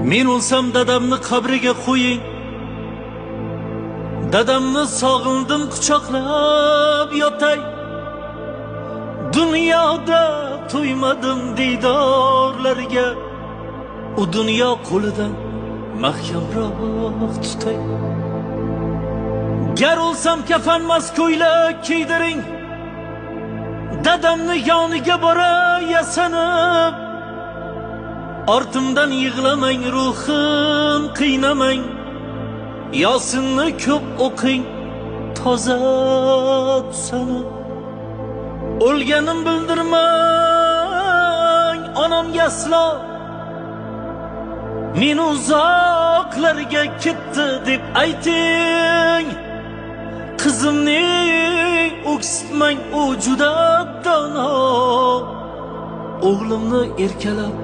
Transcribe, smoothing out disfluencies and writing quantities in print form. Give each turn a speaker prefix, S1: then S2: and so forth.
S1: Men o'lsam dadamni qabriga qo'ying. Dadamni sog'indim quchoqlab yotay. Dunyoda to'ymadim diydorlarga. U dunyo qo'lidan mahkamroq tutay. Gar o'lsam kafanmas ko'ylak kiydiring. Dadamni yoniga boray yasanib. Ortimdan yig'lamang, ruhim qiynamang. Yosinni ko'p o'qing, toza tusanib. O'lganim bildirmang onamga aslo. Men uzoqlarga ketdi deb ayting. Qizimni o'ksitmang, u juda dono. O'g'limni erkalab